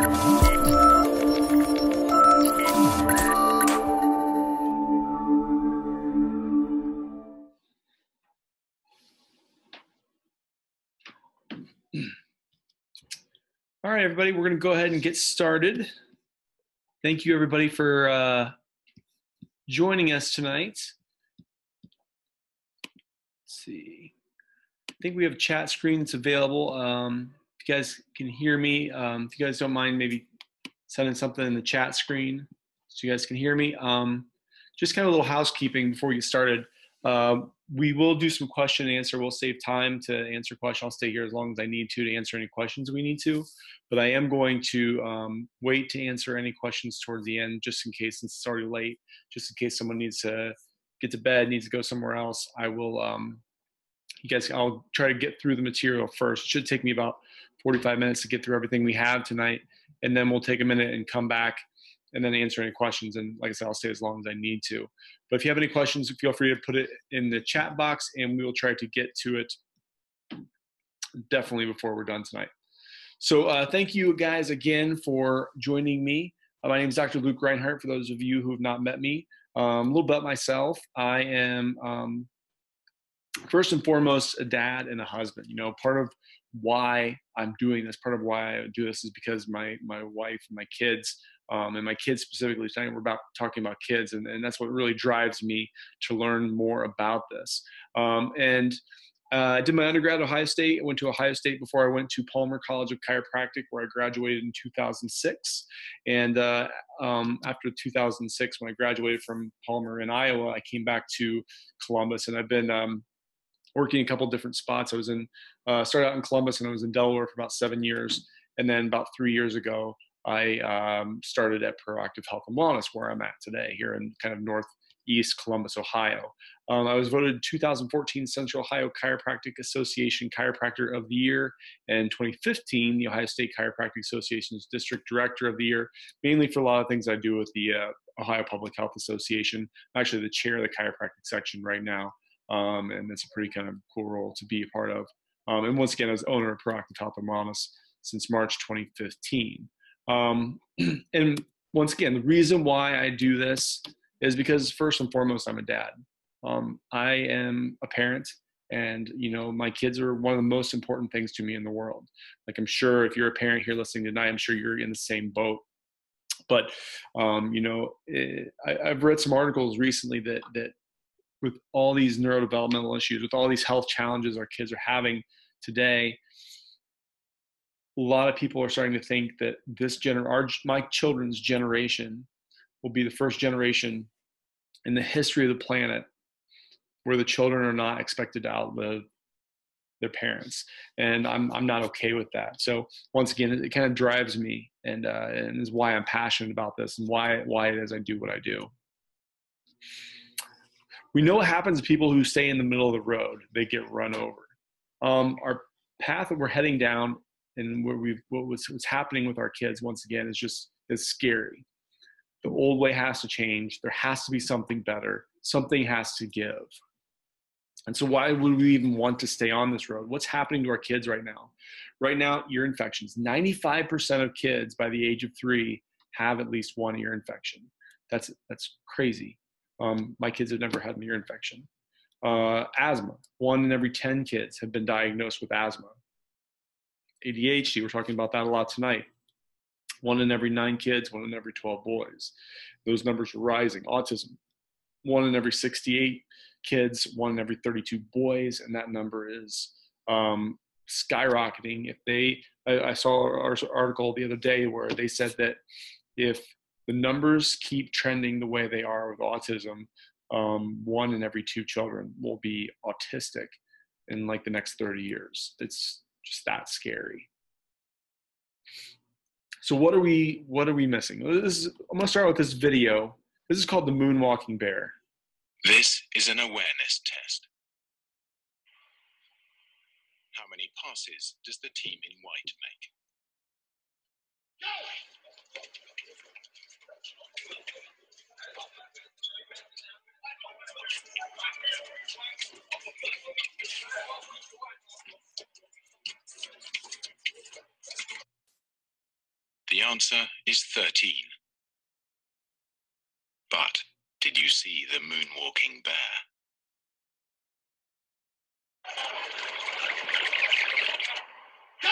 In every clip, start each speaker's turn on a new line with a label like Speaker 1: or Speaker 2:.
Speaker 1: All right, everybody, we're going to go ahead and get started. Thank you, everybody, for joining us tonight. Let's see. I think we have a chat screen that's available. If you guys can hear me, if you guys don't mind maybe sending something in the chat screen so you guys can hear me. Just kind of a little housekeeping before we get started. We will do some question and answer. We'll save time to answer questions. I'll stay here as long as I need to answer any questions we need to. But I am going to wait to answer any questions towards the end, just in case, since it's already late, just in case someone needs to get to bed, needs to go somewhere else. I will, I'll try to get through the material first. It should take me about 45 minutes to get through everything we have tonight. And then we'll take a minute and come back and then answer any questions. And like I said, I'll stay as long as I need to. But if you have any questions, feel free to put it in the chat box, and we will try to get to it definitely before we're done tonight. So thank you guys again for joining me. My name is Dr. Luke Reinhart, for those of you who have not met me. A little about myself. I am, first and foremost, a dad and a husband. You know, part of why I'm doing this, part of why I do this is because my wife and my kids, and my kids specifically, tonight we're talking about kids, and that's what really drives me to learn more about this. I did my undergrad at Ohio State. I went to Ohio State before I went to Palmer College of Chiropractic, where I graduated in 2006. And after 2006, when I graduated from Palmer in Iowa, I came back to Columbus, and I've been working a couple different spots. I was started out in Columbus, and I was in Delaware for about 7 years. And then about 3 years ago, I started at Proactive Health and Wellness, where I'm at today, here in kind of northeast Columbus, Ohio. I was voted 2014 Central Ohio Chiropractic Association Chiropractor of the Year, and 2015 the Ohio State Chiropractic Association's District Director of the Year, mainly for a lot of things I do with the Ohio Public Health Association. I'm actually the chair of the chiropractic section right now, and it's a pretty kind of cool role to be a part of. And once again, I was owner of Proactive Health and Wellness since March 2015. And once again, the reason why I do this is because first and foremost, I'm a dad. I am a parent, and you know, my kids are one of the most important things to me in the world. Like, I'm sure if you're a parent here listening tonight, I'm sure you're in the same boat. But you know, I've read some articles recently that with all these neurodevelopmental issues, with all these health challenges our kids are having today, a lot of people are starting to think that my children's generation will be the first generation in the history of the planet where the children are not expected to outlive their parents. And I'm not okay with that. So once again, it kind of drives me, and is why I'm passionate about this, and why it is I do what I do. We know what happens to people who stay in the middle of the road. They get run over. Our path that we're heading down, and what's happening with our kids, once again, is scary. The old way has to change. There has to be something better. Something has to give. And so why would we even want to stay on this road? What's happening to our kids right now? Right now, ear infections. 95% of kids by the age of 3 have at least one ear infection. That's crazy. My kids have never had an ear infection. Asthma. 1 in every 10 kids have been diagnosed with asthma. ADHD, we're talking about that a lot tonight. 1 in every 9 kids, 1 in every 12 boys. Those numbers are rising. Autism, 1 in every 68 kids, 1 in every 32 boys, and that number is skyrocketing. I saw an article the other day where they said that if the numbers keep trending the way they are with autism, 1 in every 2 children will be autistic in like the next 30 years. It's just that scary. So what are we missing? I'm going to start with this video. This is called the Moonwalking Bear.
Speaker 2: This is an awareness test. How many passes does the team in white make? The answer is 13. But did you see the moonwalking bear? Go!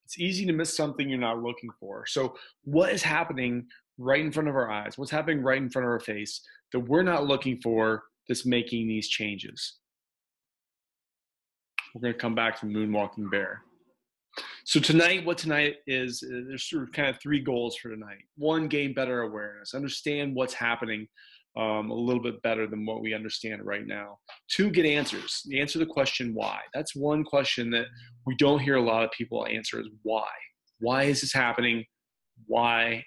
Speaker 1: It's easy to miss something you're not looking for. So what is happening right in front of our eyes? What's happening right in front of our face that we're not looking for that's making these changes? We're going to come back to the moonwalking bear. So tonight, what tonight is, there's sort of kind of three goals for tonight. One, gain better awareness, understand what's happening a little bit better than what we understand right now. Two, get answers. Answer the question why. That's one question that we don't hear a lot of people answer, is why. Why is this happening? Why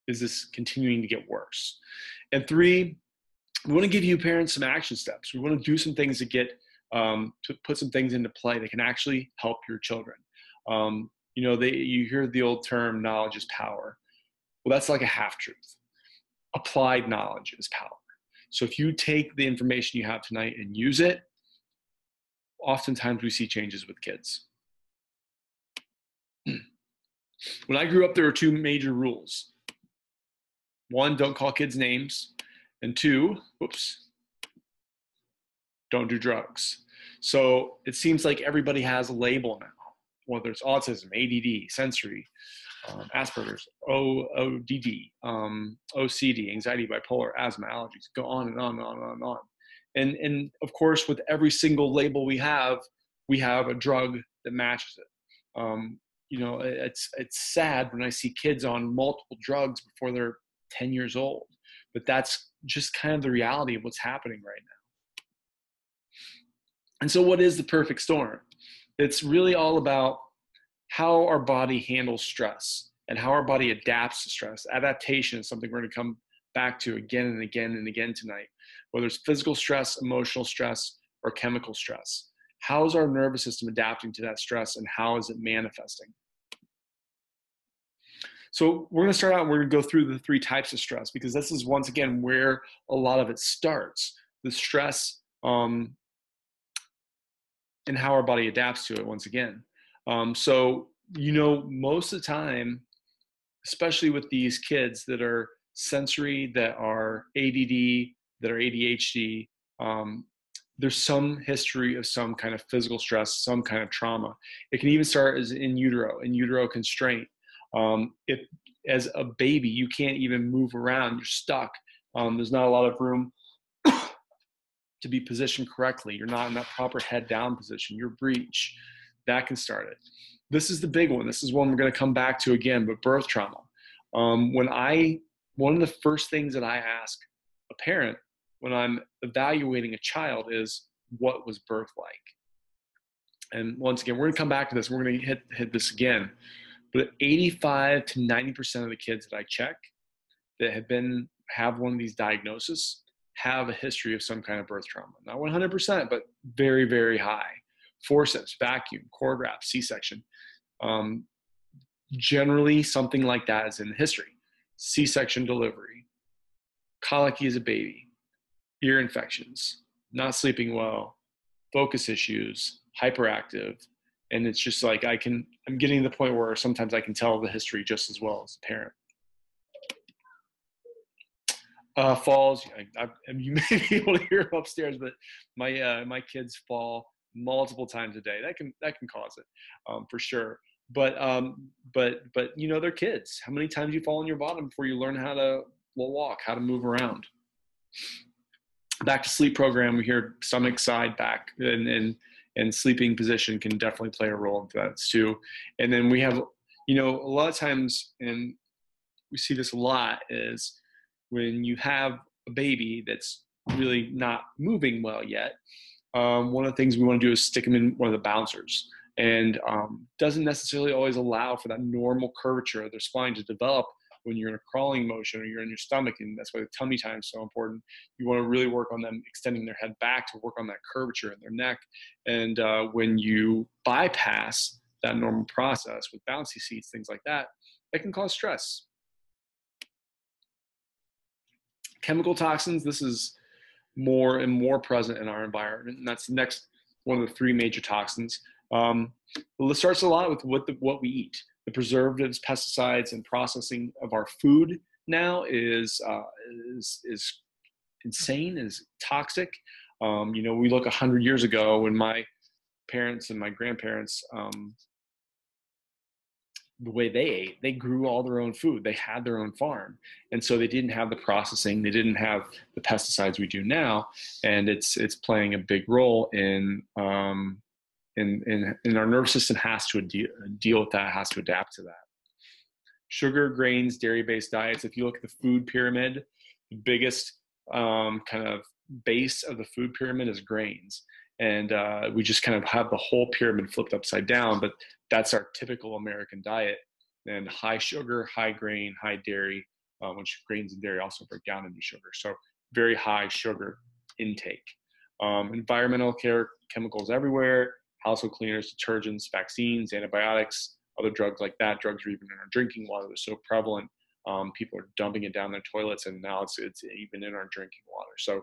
Speaker 1: is this continuing to get worse? And three, we want to give you parents some action steps. We want to do some things to get to put some things into play that can actually help your children. You know, you hear the old term, knowledge is power. Well, that's like a half-truth. Applied knowledge is power. So if you take the information you have tonight and use it, oftentimes we see changes with kids. When I grew up, there were two major rules. One, don't call kids names. And two, don't do drugs. So it seems like everybody has a label now, whether it's autism, ADD, sensory, Asperger's, ODD, OCD, anxiety, bipolar, asthma, allergies, go on and on and on and on and on. And of course, with every single label we have a drug that matches it. You know, it's sad when I see kids on multiple drugs before they're 10 years old, but that's just kind of the reality of what's happening right now. And so what is the perfect storm? It's really all about how our body handles stress and how our body adapts to stress. Adaptation is something we're going to come back to again and again and again tonight, whether it's physical stress, emotional stress, or chemical stress. How is our nervous system adapting to that stress, and how is it manifesting? So we're going to start out and we're going to go through the three types of stress, because this is, once again, where a lot of it starts. The stress and how our body adapts to it, once again. So, you know, most of the time, especially with these kids that are sensory, that are ADD, that are ADHD, there's some history of some kind of physical stress, some kind of trauma. It can even start as in utero constraint. If as a baby, you can't even move around, you're stuck. There's not a lot of room to be positioned correctly. You're not in that proper head down position. Your breech, that can start it. This is the big one. This is one we're going to come back to again, but birth trauma. One of the first things that I ask a parent when I'm evaluating a child is, what was birth like? And once again, we're going to come back to this. We're going to hit this again. But 85 to 90% of the kids that I check that have one of these diagnoses have a history of some kind of birth trauma. Not 100%, but very, very high. Forceps, vacuum, cord wrap, C-section. Generally, something like that is in the history. C-section delivery, colicky as a baby, ear infections, not sleeping well, focus issues, hyperactive. And it's just like, I'm getting to the point where sometimes I can tell the history just as well as a parent. Falls, you may be able to hear them upstairs, but my kids fall multiple times a day. That can cause it, for sure. But you know, they're kids. How many times you fall on your bottom before you learn how to walk, how to move around? Back to sleep program, we hear stomach, side, back, and sleeping position can definitely play a role into that too. And then we have, you know, a lot of times, and we see this a lot, is when you have a baby that's really not moving well yet, one of the things we want to do is stick them in one of the bouncers, and doesn't necessarily always allow for that normal curvature of their spine to develop when you're in a crawling motion or you're in your stomach. And that's why the tummy time is so important. You want to really work on them extending their head back to work on that curvature in their neck. And when you bypass that normal process with bouncy seats, things like that, that can cause stress. Chemical toxins, this is more and more present in our environment, and that's the next one of the three major toxins. It starts a lot with what we eat. The preservatives, pesticides, and processing of our food now is insane, is toxic. We look 100 years ago when my parents and my grandparents, the way they ate, they grew all their own food. They had their own farm. And so they didn't have the processing. They didn't have the pesticides we do now. And it's playing a big role in our nervous system has to deal with that, has to adapt to that. Sugar, grains, dairy-based diets. If you look at the food pyramid, the biggest kind of base of the food pyramid is grains. And we just kind of have the whole pyramid flipped upside down, but that's our typical American diet. And high sugar, high grain, high dairy, which grains and dairy also break down into sugar. So very high sugar intake. Environmental care, chemicals everywhere, household cleaners, detergents, vaccines, antibiotics, other drugs like that. Drugs are even in our drinking water. They're so prevalent. People are dumping it down their toilets, and now it's even in our drinking water. So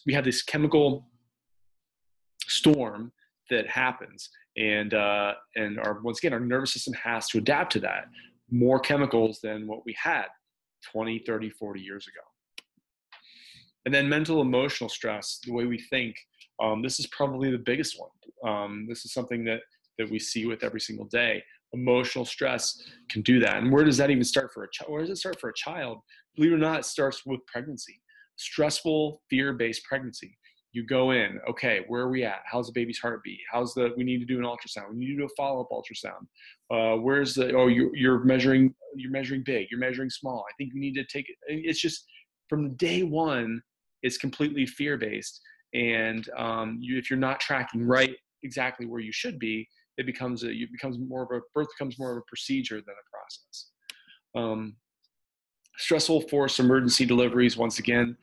Speaker 1: we have this chemical storm that happens, and once again, our nervous system has to adapt to that. More chemicals than what we had 20, 30, 40 years ago. And then mental emotional stress, the way we think, this is probably the biggest one. This is something that we see with every single day. Emotional stress can do that. And where does that even start for a child? Where does it start for a child? Believe it or not, it starts with pregnancy. Stressful, fear-based pregnancy. You go in, okay, where are we at? How's the baby's heartbeat? We need to do an ultrasound. We need to do a follow-up ultrasound. You're measuring big, you're measuring small. I think you need to take it. It's just from the day one, it's completely fear-based. And if you're not tracking right exactly where you should be, birth becomes more of a procedure than a process. Stressful forced emergency deliveries, once again.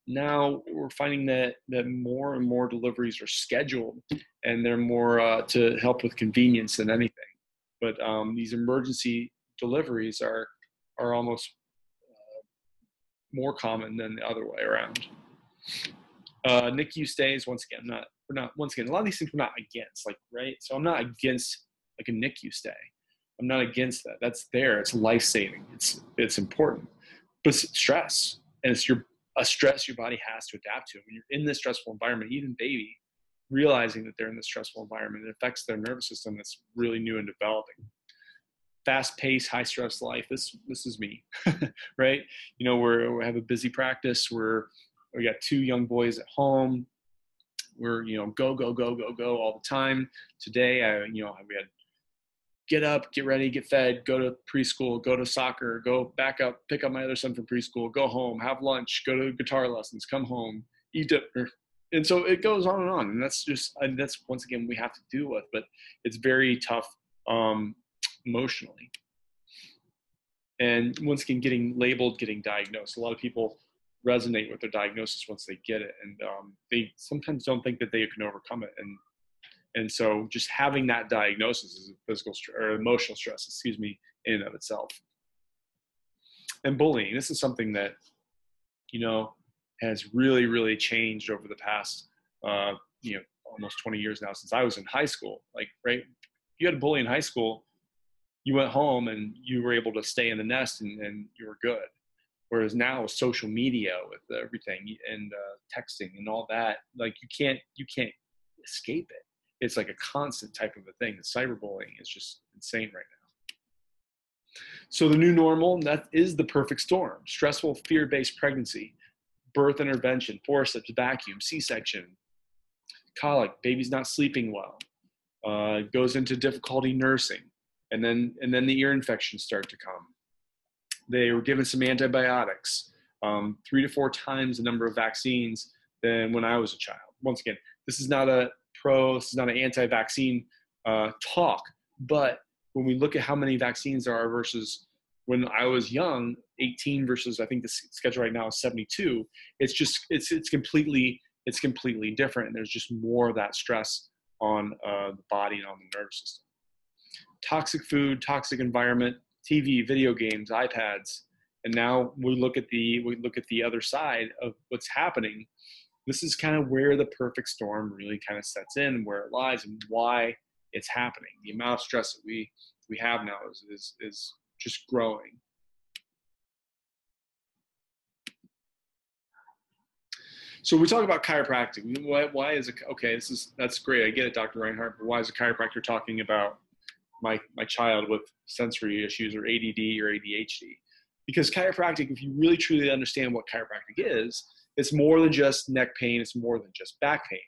Speaker 1: Now we're finding that more and more deliveries are scheduled, and they're more to help with convenience than anything. But these emergency deliveries are almost more common than the other way around. NICU stays, once again, a lot of these things we're not against, right? So I'm not against like a NICU stay. I'm not against that. That's there. It's life-saving. It's important. But it's stress, and it's a stress your body has to adapt to. When you're in this stressful environment, even baby, realizing that they're in this stressful environment, it affects their nervous system that's really new and developing. Fast-paced, high-stress life. This is me, right? We have a busy practice. We got 2 young boys at home. We're go all the time. Today, we had get up, get ready, get fed, go to preschool, go to soccer, go back up, pick up my other son from preschool, go home, have lunch, go to guitar lessons, come home, eat dinner. And so it goes on and on. And that's once again, we have to deal with, but it's very tough emotionally. And once again, getting labeled, getting diagnosed. A lot of people resonate with their diagnosis once they get it. And they sometimes don't think that they can overcome it. And so just having that diagnosis is a physical or emotional stress, in and of itself. And bullying, this is something that, has really, really changed over the past, almost 20 years now since I was in high school. Right? If you had a bully in high school, you went home and you were able to stay in the nest and you were good. Whereas now with social media, with everything and texting and all that, you can't escape it. It's like a constant type of a thing. The cyberbullying is just insane right now. So the new normal, that is the perfect storm. Stressful, fear-based pregnancy, birth intervention, forceps, vacuum, C-section, colic, baby's not sleeping well, goes into difficulty nursing, and then the ear infections start to come. They were given some antibiotics, 3 to 4 times the number of vaccines than when I was a child. Once again, this is not an anti-vaccine talk, but when we look at how many vaccines there are versus when I was young, 18 versus I think the schedule right now is 72, it's completely different. And there's just more of that stress on the body and on the nervous system. Toxic food, toxic environment, TV, video games, iPads, And now we look at the other side of what's happening. This is kind of where the perfect storm really kind of sets in, where it lies, and why it's happening. The amount of stress that we have now is just growing. So we talk about chiropractic. Why is it okay? That's great. I get it, Dr. Reinhart. But why is a chiropractor talking about my child with sensory issues or ADD or ADHD? Because chiropractic, if you really truly understand what chiropractic is, it's more than just neck pain. It's more than just back pain.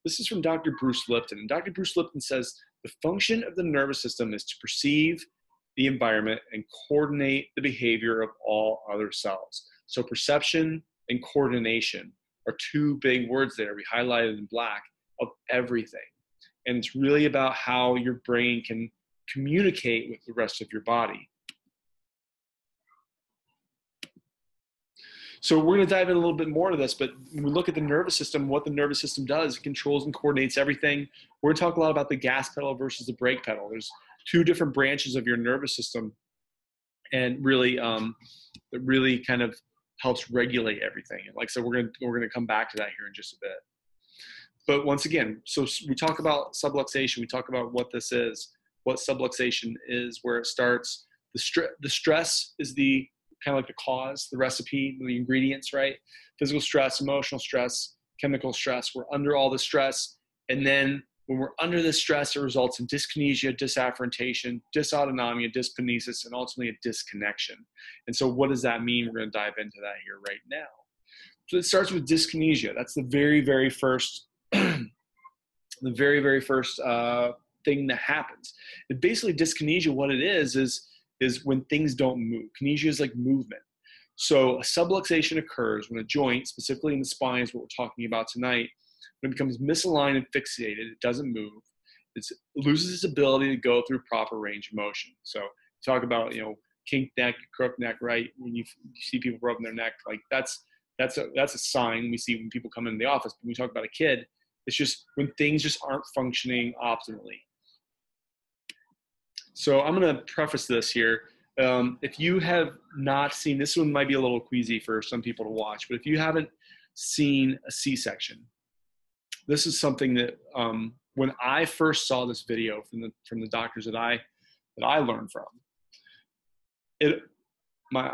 Speaker 1: This is from Dr. Bruce Lipton. And Dr. Bruce Lipton says the function of the nervous system is to perceive the environment and coordinate the behavior of all other cells. So perception and coordination are two big words there, we highlighted in black, of everything. And it's really about how your brain can communicate with the rest of your body. So we're going to dive in a little bit more to this, but when we look at the nervous system, what the nervous system does, it controls and coordinates everything. We're going to talk a lot about the gas pedal versus the brake pedal. There's two different branches of your nervous system, and really, that really kind of helps regulate everything. And like I said, we're going to come back to that here in just a bit. But once again, so we talk about subluxation. We talk about what this is, what subluxation is, where it starts. The stress is the kind of like the cause, the recipe, the ingredients, right? Physical stress, emotional stress, chemical stress. We're under all the stress. And then when we're under this stress, it results in dyskinesia, disafferentation, dysautonomia, dyskinesis, and ultimately a disconnection. And so what does that mean? We're going to dive into that here right now. So it starts with dyskinesia. That's the very, very first, thing that happens. And basically dyskinesia, what it is when things don't move. Kinesia is like movement. So a subluxation occurs when a joint, specifically in the spine is what we're talking about tonight, when it becomes misaligned and fixated, it doesn't move. It loses its ability to go through proper range of motion. So talk about, kink neck, crook neck, right? When you see people rubbing their neck, like that's a sign we see when people come into the office. But when we talk about a kid, it's just when things just aren't functioning optimally. So I'm going to preface this here. If you have not seen, this one might be a little queasy for some people to watch, but if you haven't seen a C-section, this is something that when I first saw this video from the doctors that I learned from, my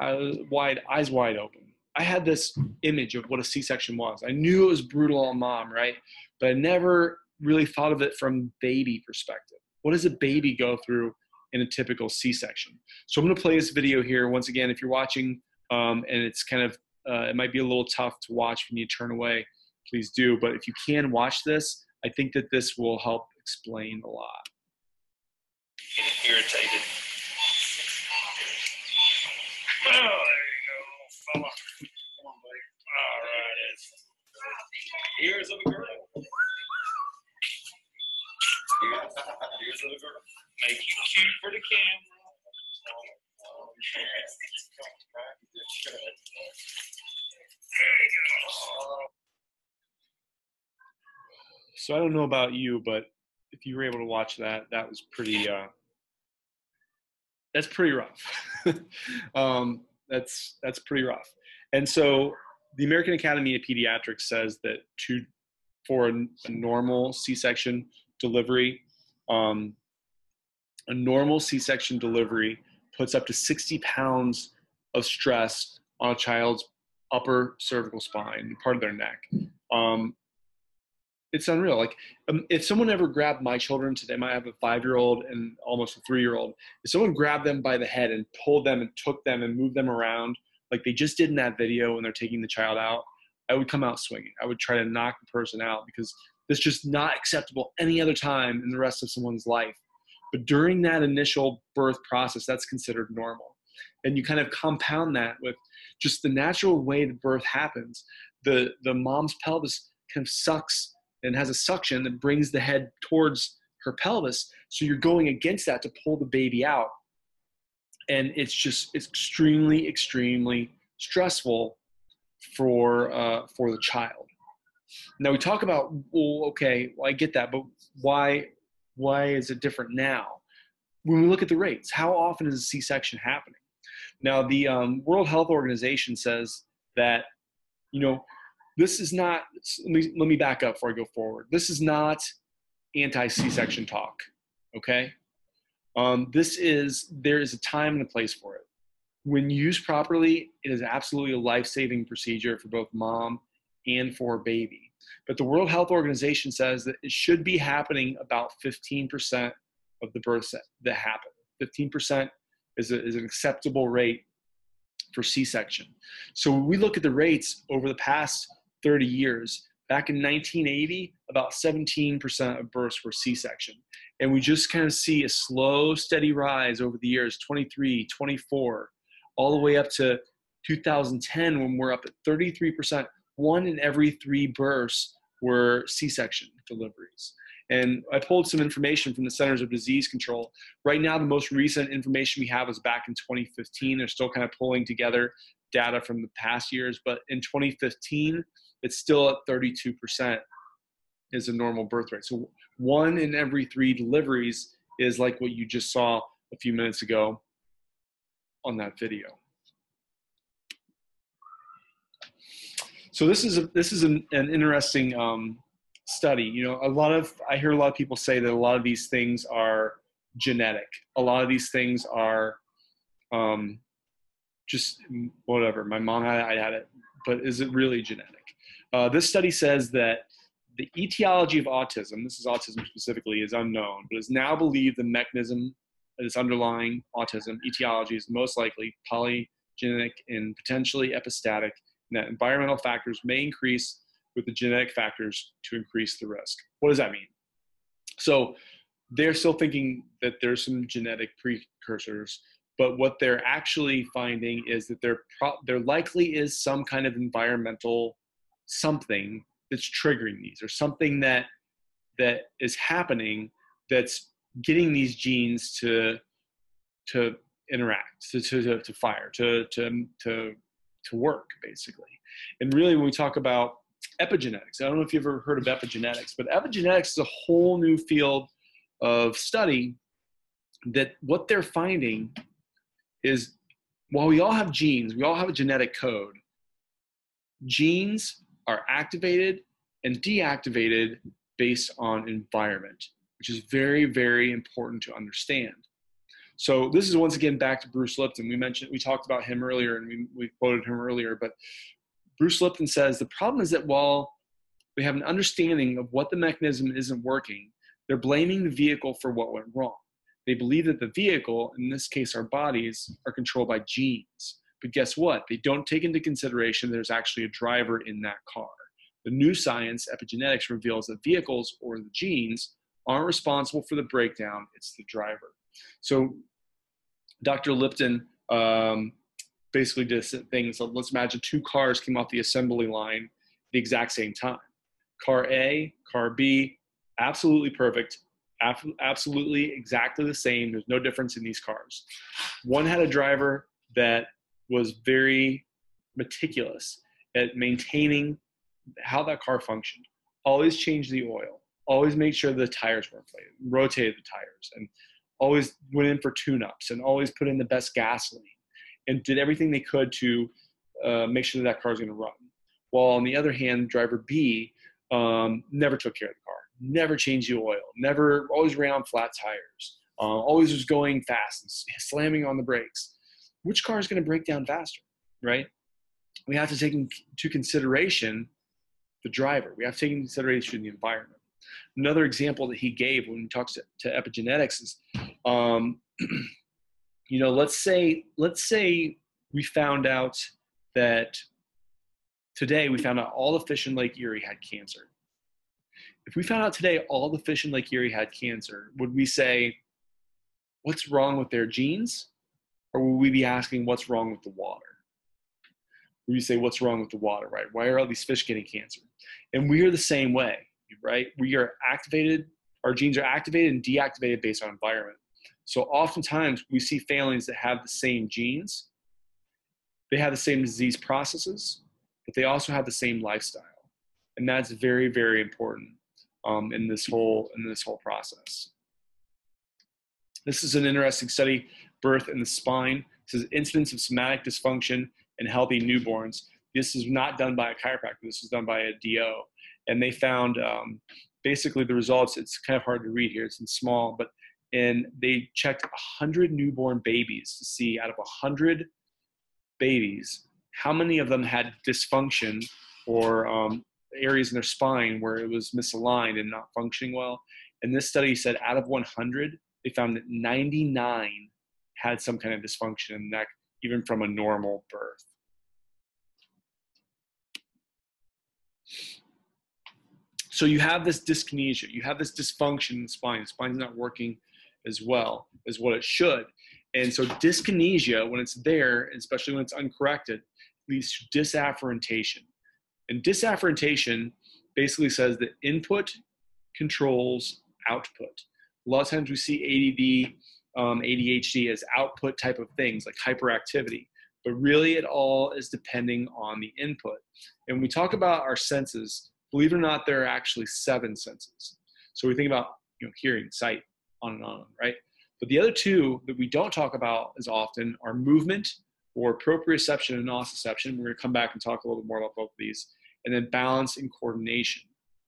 Speaker 1: eyes wide open. I had this image of what a C-section was. I knew it was brutal on mom, right? But I never really thought of it from baby perspective. What does a baby go through in a typical C-section? So I'm going to play this video here. Once again, if you're watching and it's kind of, it might be a little tough to watch if you need to turn away, please do. But if you can watch this, I think that this will help explain a lot.
Speaker 2: Irritated. Oh, there you go, fella. Come on, buddy. All right. Ears of a girl. Ears of a girl. Make you cute for the camera. There you go.
Speaker 1: So I don't know about you, but if you were able to watch that, that was pretty, that's pretty rough. That's pretty rough. And so the American Academy of Pediatrics says that for a normal C-section delivery, a normal C-section delivery puts up to 60 pounds of stress on a child's upper cervical spine, part of their neck. It's unreal. Like if someone ever grabbed my children today, I have a 5-year-old and almost a 3-year-old. If someone grabbed them by the head and pulled them and took them and moved them around, like they just did in that video when they're taking the child out, I would come out swinging. I would try to knock the person out because that's just not acceptable any other time in the rest of someone's life. But during that initial birth process, that's considered normal. And you kind of compound that with just the natural way the birth happens. The mom's pelvis kind of sucks and has a suction that brings the head towards her pelvis. So you're going against that to pull the baby out. And it's extremely, extremely stressful for the child. Now we talk about, well, okay, well, I get that, but why is it different now? When we look at the rates, how often is a C-section happening? Now, the World Health Organization says that, you know, this is not, let me back up before I go forward. This is not anti-C-section talk, okay? There is a time and a place for it. When used properly, it is absolutely a life-saving procedure for both mom and for baby. But the World Health Organization says that it should be happening about 15% of the births that happen. 15% is an acceptable rate for C-section. So when we look at the rates over the past 30 years, back in 1980, about 17% of births were C-section. And we just kind of see a slow, steady rise over the years, 23, 24, all the way up to 2010 when we're up at 33%. 1 in every 3 births were C-section deliveries. And I pulled some information from the Centers of Disease Control. Right now, the most recent information we have is back in 2015. They're still kind of pulling together data from the past years, but in 2015, it's still at 32% is a normal birth rate. So 1 in every 3 deliveries is like what you just saw a few minutes ago on that video. So this is an interesting study. You know, I hear a lot of people say that a lot of these things are genetic. A lot of these things are just whatever. My mom had it, I had it, but is it really genetic? This study says that the etiology of autism, this is autism specifically, is unknown, but is now believed the mechanism that is underlying autism etiology is most likely polygenic and potentially epistatic, and that environmental factors may increase with the genetic factors to increase the risk. What does that mean? So they're still thinking that there's some genetic precursors, but what they're actually finding is that there likely is some kind of environmental something that's triggering these, or something that is happening that's getting these genes to interact, to fire, to work, basically. And really, when we talk about epigenetics, I don't know if you've ever heard of epigenetics, but epigenetics is a whole new field of study that what they're finding is, while we all have genes, we all have a genetic code, genes are activated and deactivated based on environment, which is very, very important to understand. So this is once again back to Bruce Lipton. We talked about him earlier, and we quoted him earlier, but Bruce Lipton says the problem is that while we have an understanding of what the mechanism isn't working, they're blaming the vehicle for what went wrong. They believe that the vehicle, in this case our bodies, are controlled by genes. But guess what? They don't take into consideration there's actually a driver in that car. The new science, epigenetics, reveals that vehicles, or the genes, aren't responsible for the breakdown, it's the driver. So Dr. Lipton basically did this thing. So let's imagine 2 cars came off the assembly line at the exact same time. Car A, car B, absolutely perfect, absolutely exactly the same. There's no difference in these cars. One had a driver that was very meticulous at maintaining how that car functioned. Always changed the oil, always made sure the tires were inflated, rotated the tires, and always went in for tune-ups, and always put in the best gasoline, and did everything they could to make sure that car was going to run. While on the other hand, driver B never took care of the car, never changed the oil, always ran on flat tires, always was going fast and slamming on the brakes. Which car is going to break down faster, right? We have to take into consideration the driver. We have to take into consideration the environment. Another example that he gave when he talks to epigenetics is, you know, let's say we found out that today we found out all the fish in Lake Erie had cancer. If we found out today all the fish in Lake Erie had cancer, would we say, what's wrong with their genes? Or would we be asking, what's wrong with the water? Would you say, what's wrong with the water, right? Why are all these fish getting cancer? And we are the same way, right? We are activated, our genes are activated and deactivated based on environment. So oftentimes we see families that have the same genes, they have the same disease processes, but they also have the same lifestyle. And that's very, very important in this whole process. This is an interesting study, birth in the spine. says incidence of somatic dysfunction in healthy newborns. This is not done by a chiropractor. This is done by a DO. And they found basically the results, it's kind of hard to read here, it's in small, but they checked 100 newborn babies to see out of 100 babies, how many of them had dysfunction or areas in their spine where it was misaligned and not functioning well. And this study said out of 100, they found that 99 had some kind of dysfunction in the neck, even from a normal birth. So you have this dyskinesia, you have this dysfunction in the spine. The spine's not working as well as what it should. And so dyskinesia, when it's there, especially when it's uncorrected, leads to disafferentation. And disafferentation basically says that input controls output. A lot of times we see ADD, ADHD as output type of things like hyperactivity, but really it all is depending on the input. And when we talk about our senses, believe it or not, there are actually 7 senses. So we think about hearing, sight, on, right? But the other 2 that we don't talk about as often are movement, or proprioception and nociception. We're going to come back and talk a little bit more about both of these. And then balance and coordination.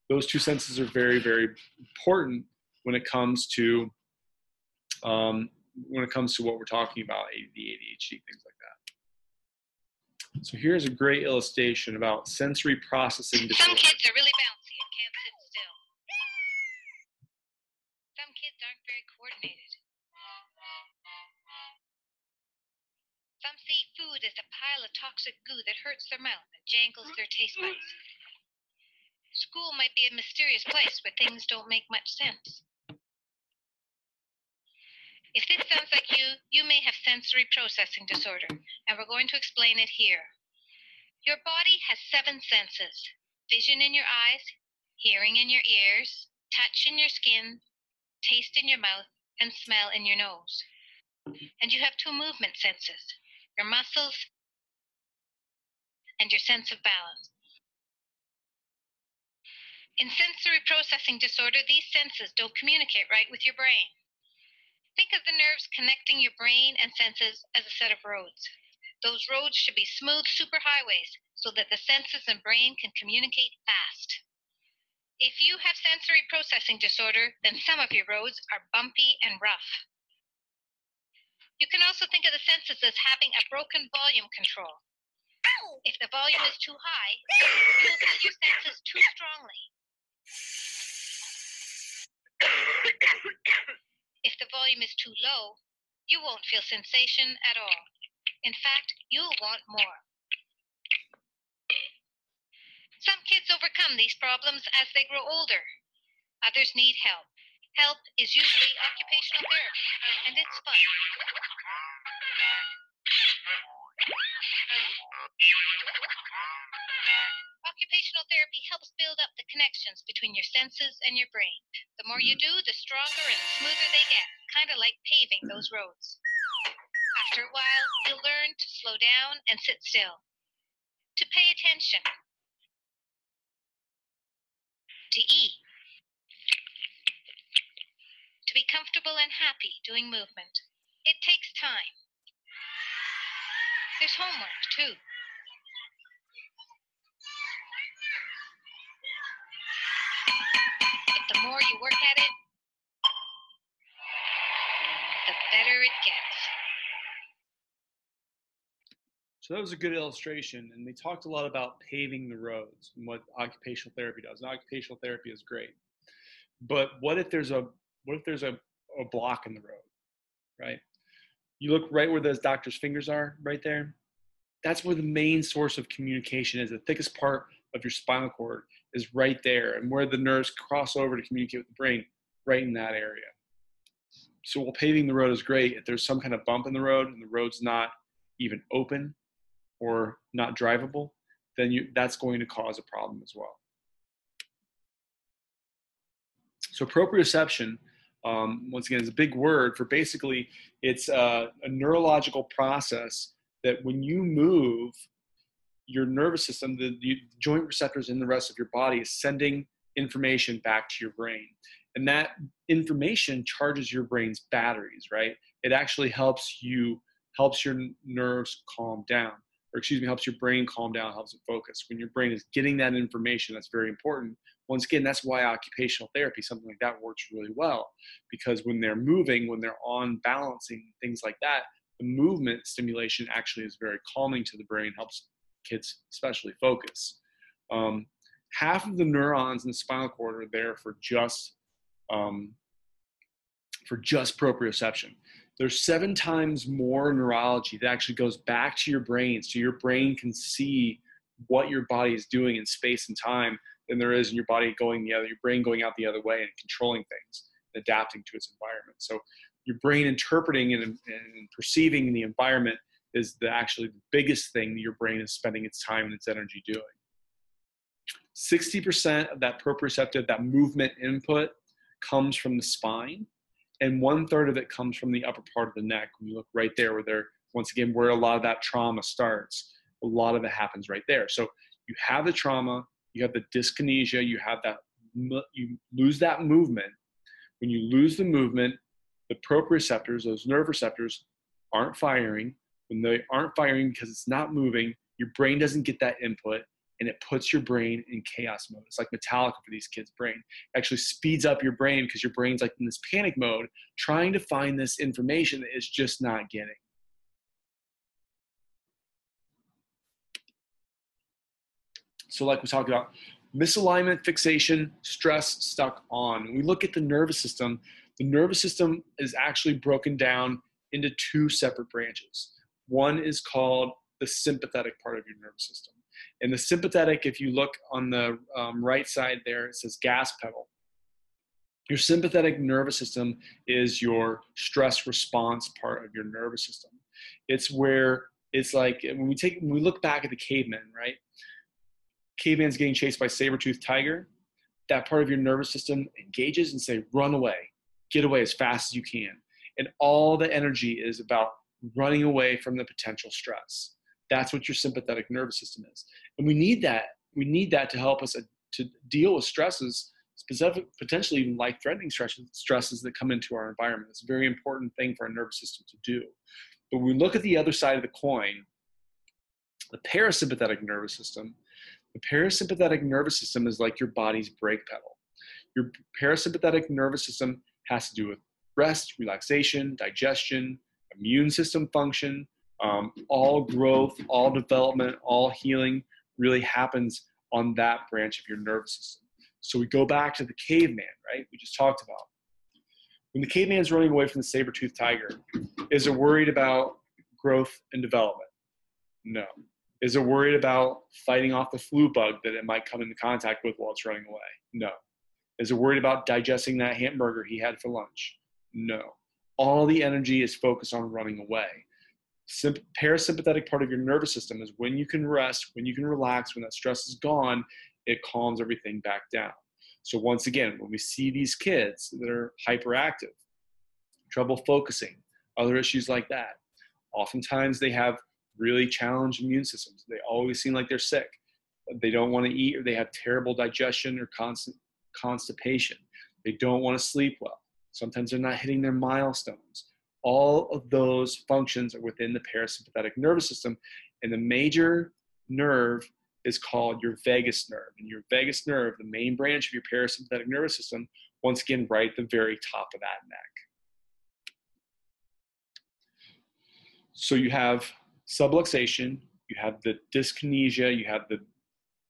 Speaker 1: Those 2 senses are very, very important when it comes to what we're talking about, ADD, ADHD, things like that. So here's a great illustration about sensory processing disorder.
Speaker 3: Some kids are really bouncy and can't sit still. Some kids aren't very coordinated. Some see food as a pile of toxic goo that hurts their mouth and jangles their taste buds. School might be a mysterious place where things don't make much sense. If this sounds like you may have sensory processing disorder, and we're going to explain it here. Your body has 7 senses: vision in your eyes, hearing in your ears, touch in your skin, taste in your mouth, and smell in your nose. And you have 2 movement senses: your muscles and your sense of balance. In sensory processing disorder, these senses don't communicate right with your brain. Think of the nerves connecting your brain and senses as a set of roads. Those roads should be smooth superhighways so that the senses and brain can communicate fast. If you have sensory processing disorder, then some of your roads are bumpy and rough. You can also think of the senses as having a broken volume control. If the volume is too high, you'll feel your senses too strongly. If the volume is too low, you won't feel sensation at all. In fact, you'll want more. Some kids overcome these problems as they grow older. Others need help. Help is usually occupational therapy, and it's fun. Occupational therapy helps build up the connections between your senses and your brain. The more you do, the stronger and smoother they get, kind of like paving those roads. After a while, you'll learn to slow down and sit still, to pay attention, to eat, to be comfortable and happy doing movement. It takes time. There's homework, too. But the more you work at it, the better it gets.
Speaker 1: So that was a good illustration, and they talked a lot about paving the roads and what occupational therapy does. And occupational therapy is great, but what if there's a block in the road, right? You look right where those doctor's fingers are, right there. That's where the main source of communication is. The thickest part of your spinal cord is right there, and where the nerves cross over to communicate with the brain, right in that area. So while paving the road is great, if there's some kind of bump in the road and the road's not even open or not drivable, then that's going to cause a problem as well. So proprioception, once again, is a big word for basically it's a neurological process that when you move, your nervous system, the joint receptors in the rest of your body is sending information back to your brain. And that information charges your brain's batteries, right? It actually helps helps your nerves calm down, or excuse me, helps your brain calm down, helps it focus. When your brain is getting that information, that's very important. Once again, that's why occupational therapy, something like that, works really well, because when they're moving, when they're on balancing, things like that, the movement stimulation actually is very calming to the brain, helps kids especially focus. Half of the neurons in the spinal cord are there for just proprioception. There's 7 times more neurology that actually goes back to your brain, so your brain can see what your body is doing in space and time than there is in your body going your brain going out the other way and controlling things and adapting to its environment. So your brain interpreting and perceiving the environment is actually the biggest thing that your brain is spending its time and its energy doing. 60% of that proprioceptive, that movement input, comes from the spine, and 1/3 of it comes from the upper part of the neck. When you look right there, once again, where a lot of that trauma starts, a lot of it happens right there. So you have the trauma, you have the dyskinesia, you lose that movement. When you lose the movement, the proprioceptors, those nerve receptors, aren't firing. When they aren't firing because it's not moving, your brain doesn't get that input, and it puts your brain in chaos mode. It's like Metallica for these kids' brain. It actually speeds up your brain because your brain's like in this panic mode, trying to find this information that it's just not getting. So like we talked about, misalignment, fixation, stress, stuck on. When we look at the nervous system is actually broken down into 2 separate branches. One is called the sympathetic part of your nervous system. And the sympathetic, if you look on the right side there, it says gas pedal. Your sympathetic nervous system is your stress response part of your nervous system. It's where it's like when we look back at the cavemen, right? Caveman's getting chased by saber-toothed tiger. That part of your nervous system engages and say, run away, get away as fast as you can. And all the energy is about running away from the potential stress. That's what your sympathetic nervous system is. And we need that. We need that to help us to deal with stresses, potentially even life-threatening stresses that come into our environment. It's a very important thing for our nervous system to do. But when we look at the other side of the coin, the parasympathetic nervous system is like your body's brake pedal. Your parasympathetic nervous system has to do with rest, relaxation, digestion, immune system function. All growth, all development, all healing really happens on that branch of your nervous system. So we go back to the caveman, right? We just talked about. When the caveman's running away from the saber-toothed tiger, is it worried about growth and development? No. Is it worried about fighting off the flu bug that it might come into contact with while it's running away? No. Is it worried about digesting that hamburger he had for lunch? No. All the energy is focused on running away. Parasympathetic part of your nervous system is when you can rest, when you can relax, when that stress is gone, it calms everything back down. So once again, when we see these kids that are hyperactive, trouble focusing, other issues like that, oftentimes they have really challenged immune systems. They always seem like they're sick. They don't want to eat, or they have terrible digestion or constant constipation. They don't want to sleep well. Sometimes they're not hitting their milestones. All of those functions are within the parasympathetic nervous system, and the major nerve is called your vagus nerve. And your vagus nerve, the main branch of your parasympathetic nervous system, once again, right at the very top of that neck. So you have subluxation, you have the dyskinesia, you have the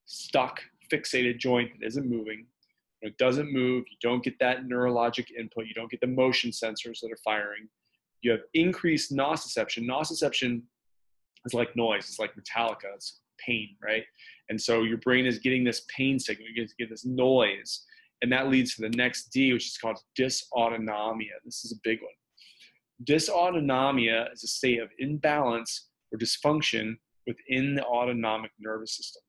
Speaker 1: stuck, fixated joint that isn't moving. When it doesn't move, you don't get that neurologic input, you don't get the motion sensors that are firing. You have increased nociception. Nociception is like noise, it's like Metallica, it's pain, right? And so your brain is getting this pain signal, you get this noise, and that leads to the next D, which is called dysautonomia. This is a big one. Dysautonomia is a state of imbalance or dysfunction within the autonomic nervous system.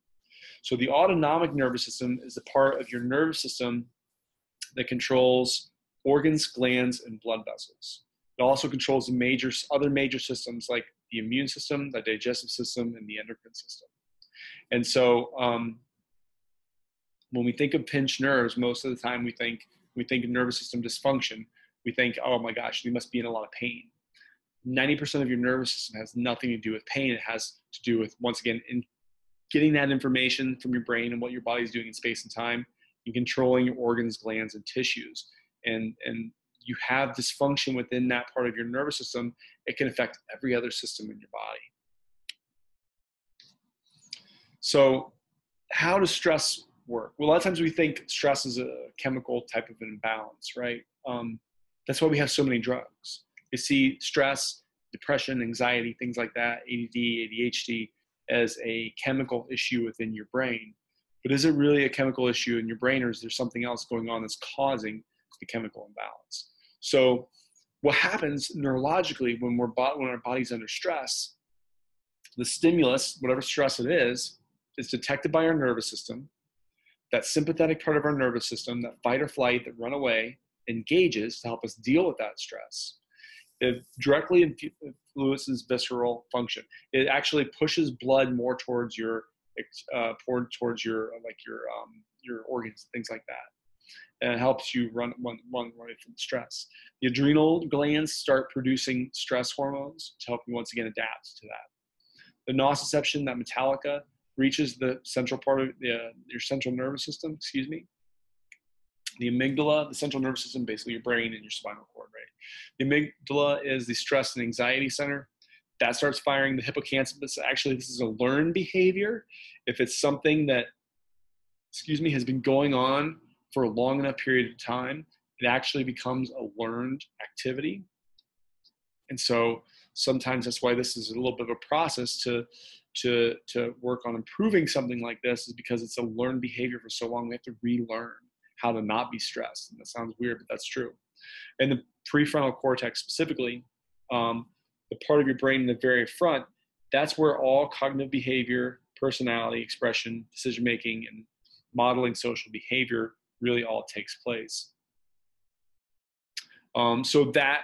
Speaker 1: So the autonomic nervous system is the part of your nervous system that controls organs, glands, and blood vessels. It also controls the other major systems like the immune system, the digestive system, and the endocrine system. And so when we think of pinched nerves, most of the time we think of nervous system dysfunction. We think, oh my gosh, they must be in a lot of pain. 90% of your nervous system has nothing to do with pain. It has to do with, once again, in getting that information from your brain and what your body's doing in space and time, and controlling your organs, glands, and tissues. And you have dysfunction within that part of your nervous system, it can affect every other system in your body. So how does stress work? Well, a lot of times we think stress is a chemical type of an imbalance, right? That's why we have so many drugs. You see stress, depression, anxiety, things like that, ADD, ADHD, as a chemical issue within your brain. But is it really a chemical issue in your brain, or is there something else going on that's causing the chemical imbalance? So what happens neurologically when our body's under stress, the stimulus, whatever stress it is detected by our nervous system. That sympathetic part of our nervous system, that fight or flight, that run away, engages to help us deal with that stress. It directly influences visceral function. It actually pushes blood more towards your your organs, things like that, and it helps you run away from stress. The adrenal glands start producing stress hormones to help you once again adapt to that. The nociception, that metallica, reaches the central part of your central nervous system. Excuse me. The amygdala, the central nervous system, basically your brain and your spinal cord, right? The amygdala is the stress and anxiety center. That starts firing the hippocampus. Actually, this is a learned behavior. If it's something that, has been going on for a long enough period of time, it actually becomes a learned activity. And so sometimes that's why this is a little bit of a process to work on improving something like this, is because it's a learned behavior for so long. We have to relearn how to not be stressed. And that sounds weird, but that's true. And the prefrontal cortex specifically, the part of your brain in the very front, that's where all cognitive behavior, personality, expression, decision-making, and modeling social behavior really all takes place. So that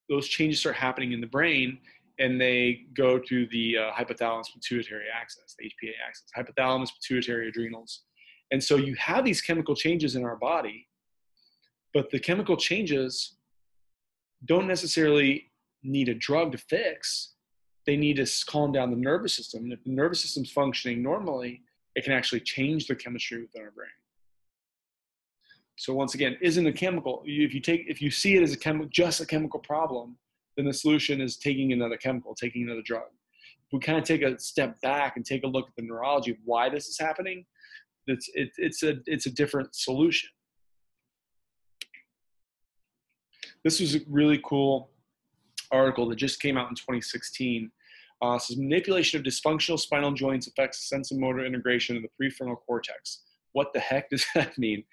Speaker 1: those changes start happening in the brain, and they go to the hypothalamus pituitary axis, the HPA axis, hypothalamus, pituitary, adrenals. And so you have these chemical changes in our body, but the chemical changes don't necessarily need a drug to fix. They need to calm down the nervous system. And if the nervous system's functioning normally, it can actually change the chemistry within our brain. So once again, isn't a chemical, if you see it as just a chemical problem, then the solution is taking another chemical, taking another drug. If we kind of take a step back and take a look at the neurology of why this is happening, it's a different solution. This was a really cool article that just came out in 2016. It says manipulation of dysfunctional spinal joints affects sense and motor integration of the prefrontal cortex. What the heck does that mean?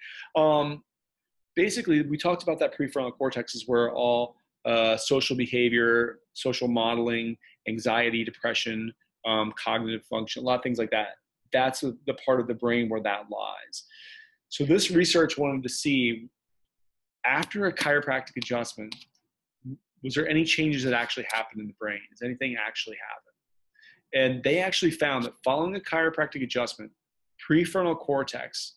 Speaker 1: Basically, we talked about that prefrontal cortex is where all social behavior, social modeling, anxiety, depression, cognitive function, a lot of things like that. That's the part of the brain where that lies. So this research wanted to see, after a chiropractic adjustment, was there any changes that actually happened in the brain? Does anything actually happen? And they actually found that following a chiropractic adjustment, prefrontal cortex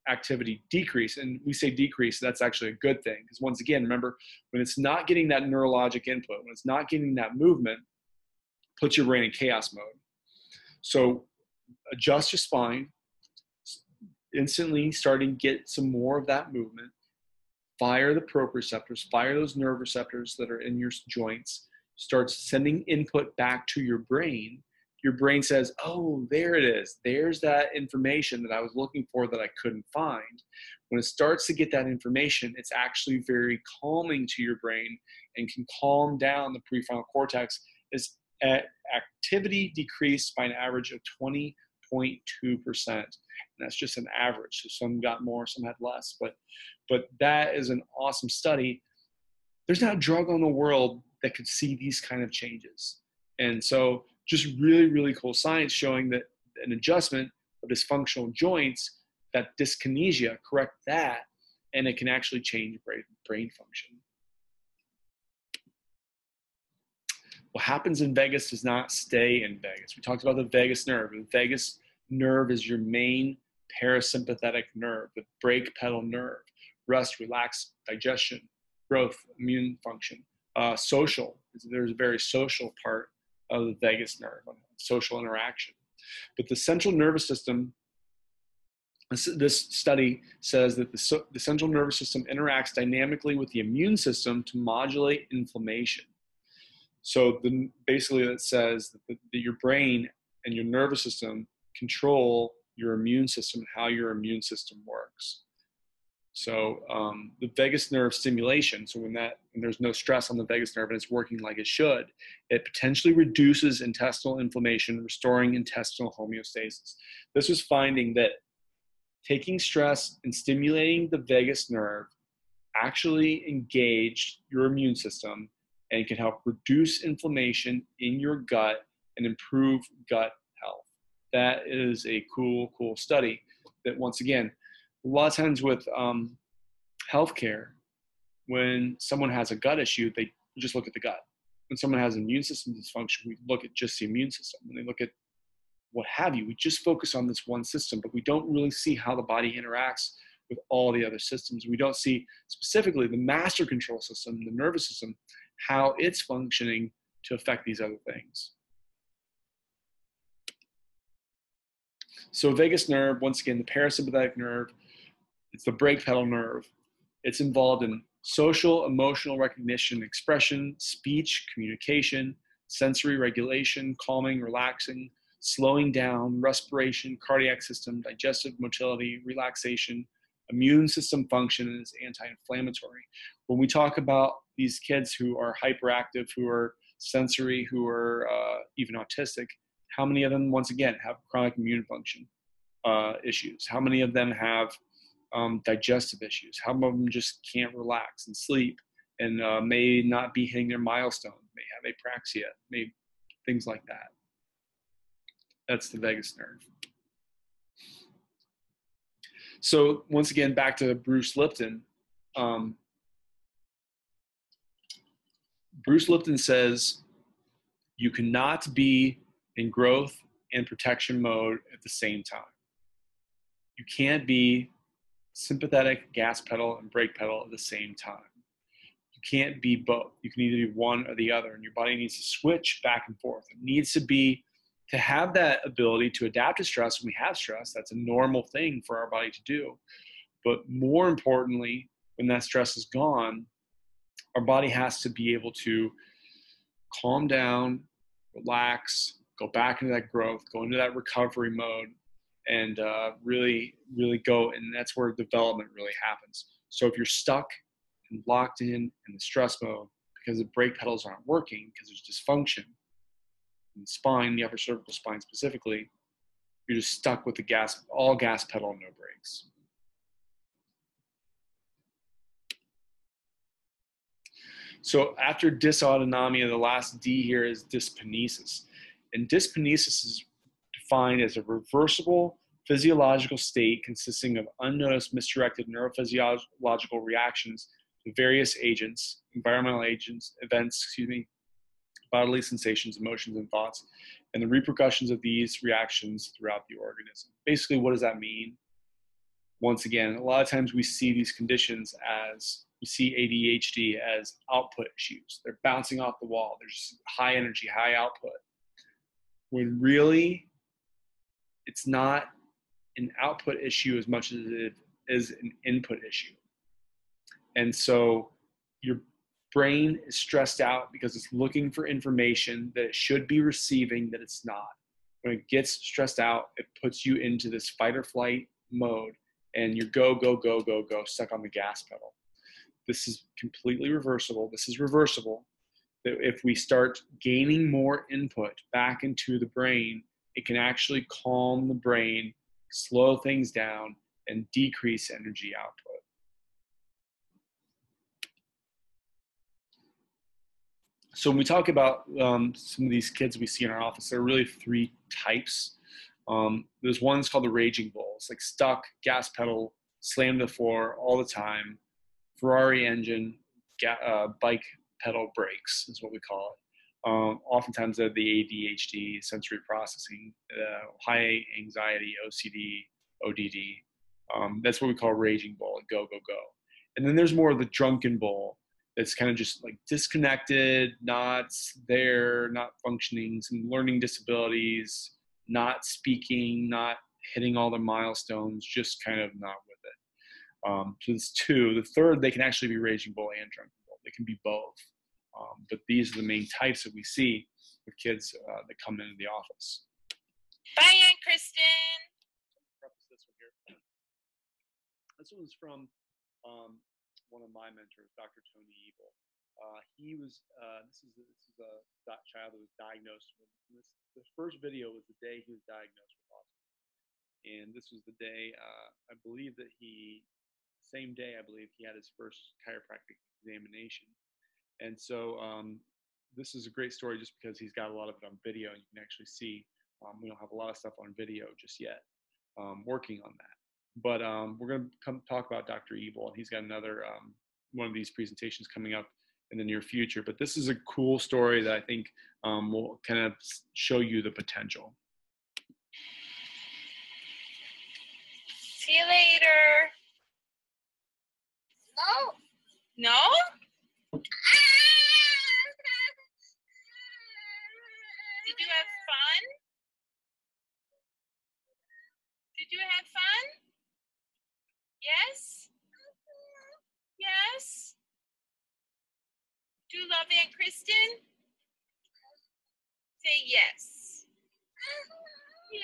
Speaker 1: activity decreased. And we say decrease, that's actually a good thing. Because once again, remember, when it's not getting that neurologic input, when it's not getting that movement, puts your brain in chaos mode. So adjust your spine, instantly starting to get some more of that movement, fire the proprioceptors, fire those nerve receptors that are in your joints, start sending input back to your brain. Your brain says, oh, there it is. There's that information that I was looking for that I couldn't find. When it starts to get that information, it's actually very calming to your brain and can calm down the prefrontal cortex. Its activity decreased by an average of 20.2%. And that's just an average. So some got more, some had less. But that is an awesome study. There's not a drug on the world that could see these kind of changes. And so just really, really cool science showing that an adjustment of dysfunctional joints, that dyskinesia, correct that, and it can actually change brain function. What happens in vagus does not stay in vagus. We talked about the vagus nerve. The vagus nerve is your main parasympathetic nerve, the brake pedal nerve. Rest, relax, digestion, growth, immune function. social. There's a very social part of the vagus nerve, social interaction. But the central nervous system, this study says that the central nervous system interacts dynamically with the immune system to modulate inflammation. So basically it says that your brain and your nervous system control your immune system and how your immune system works. So the vagus nerve stimulation, so when there's no stress on the vagus nerve and it's working like it should, it potentially reduces intestinal inflammation, restoring intestinal homeostasis. This was finding that taking stress and stimulating the vagus nerve actually engaged your immune system and can help reduce inflammation in your gut and improve gut health. That is a cool study that, once again, a lot of times with healthcare, when someone has a gut issue, they just look at the gut. When someone has immune system dysfunction, we look at just the immune system. When they look at what have you, we just focus on this one system, but we don't really see how the body interacts with all the other systems. We don't see specifically the master control system, the nervous system, how it's functioning to affect these other things. So vagus nerve, once again, the parasympathetic nerve, it's the brake pedal nerve. It's involved in social, emotional recognition, expression, speech, communication, sensory regulation, calming, relaxing, slowing down, respiration, cardiac system, digestive motility, relaxation, immune system function, and is anti-inflammatory. When we talk about these kids who are hyperactive, who are sensory, who are even autistic, how many of them, once again, have chronic immune function issues? How many of them have digestive issues? How many of them just can't relax and sleep and may not be hitting their milestone, may have apraxia, may things like that. That's the vagus nerve. So once again, back to Bruce Lipton. Bruce Lipton says, you cannot be in growth and protection mode at the same time. You can't be sympathetic gas pedal and brake pedal at the same time. You can't be both. You can either be one or the other, and your body needs to switch back and forth. It needs to have that ability to adapt to stress when we have stress. That's a normal thing for our body to do. But more importantly, when that stress is gone, our body has to be able to calm down, relax, go back into that growth, go into that recovery mode, and really go. And that's where development really happens. So if you're stuck and locked in the stress mode because the brake pedals aren't working, because there's dysfunction in the spine, the upper cervical spine specifically, you're just stuck with the all gas pedal, no brakes. So after dysautonomia, the last D here is dyskinesis. And dyskinesis is defined as a reversible physiological state consisting of unnoticed misdirected neurophysiological reactions to various agents, environmental agents, events, bodily sensations, emotions, and thoughts, and the repercussions of these reactions throughout the organism. Basically, what does that mean? Once again, a lot of times we see these conditions we see ADHD as output issues. They're bouncing off the wall. There's high energy, high output. When really, it's not an output issue as much as it is an input issue. And so your brain is stressed out because it's looking for information that it should be receiving that it's not. When it gets stressed out, it puts you into this fight or flight mode, and you're go, stuck on the gas pedal. This is completely reversible. This is reversible. That if we start gaining more input back into the brain, it can actually calm the brain, slow things down, and decrease energy output. So when we talk about some of these kids we see in our office, there are really three types. There's one that's called the raging bull. It's like stuck, gas pedal, slam to the floor all the time, Ferrari engine, bike pedal brakes is what we call it. Oftentimes they're the ADHD, sensory processing, high anxiety, OCD, ODD. That's what we call raging bull, go. And then there's more of the drunken bull. It's kind of just like disconnected, not there, not functioning, some learning disabilities, not speaking, not hitting all the milestones, just kind of not with it. So there's two. The third, they can actually be raging bull and drunken bull. They can be both. But these are the main types that we see with kids that come into the office.
Speaker 4: Bye, Aunt Kristen.
Speaker 1: Preface this one here. This one's from one of my mentors, Dr. Tony Ebel. He was, this is a child that was diagnosed with this. The first video was the day he was diagnosed with autism. And this was the day, I believe that same day, I believe he had his first chiropractic examination. And so this is a great story just because he's got a lot of it on video and you can actually see. We don't have a lot of stuff on video just yet, working on that. But we're going to come talk about Dr. Ebel, and he's got another one of these presentations coming up in the near future. But this is a cool story that I think will kind of show you the potential.
Speaker 4: See you later. No? No? Did you have fun? Did you have fun? Yes? Yes? Do you love Aunt Kristen? Say yes. Yeah.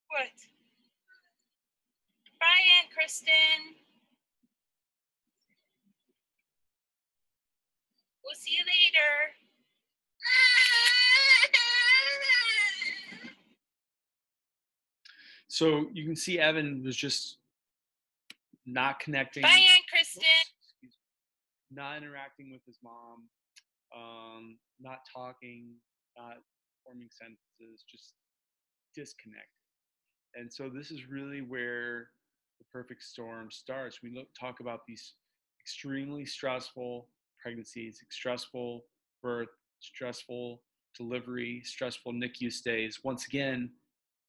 Speaker 4: What? Bye, Aunt Kristen. We'll see you later.
Speaker 1: So you can see Evan was just not connecting.
Speaker 4: Bye, Aunt Kristen.
Speaker 1: Not interacting with his mom, not talking, not forming sentences, just disconnected. And so this is really where the perfect storm starts. We talk about these extremely stressful pregnancies, stressful birth, stressful delivery, stressful NICU stays. Once again,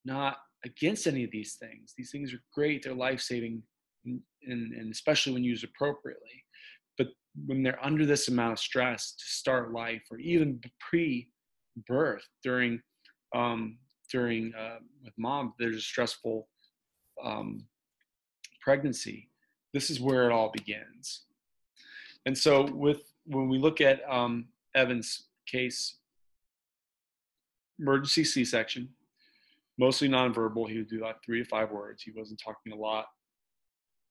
Speaker 1: not against any of these things. These things are great. They're life-saving, and especially when used appropriately. But when they're under this amount of stress to start life, or even pre-birth, during with mom, there's a stressful pregnancy. This is where it all begins. And so when we look at Evan's case, emergency C-section, mostly nonverbal. He would do like 3 to 5 words. He wasn't talking a lot,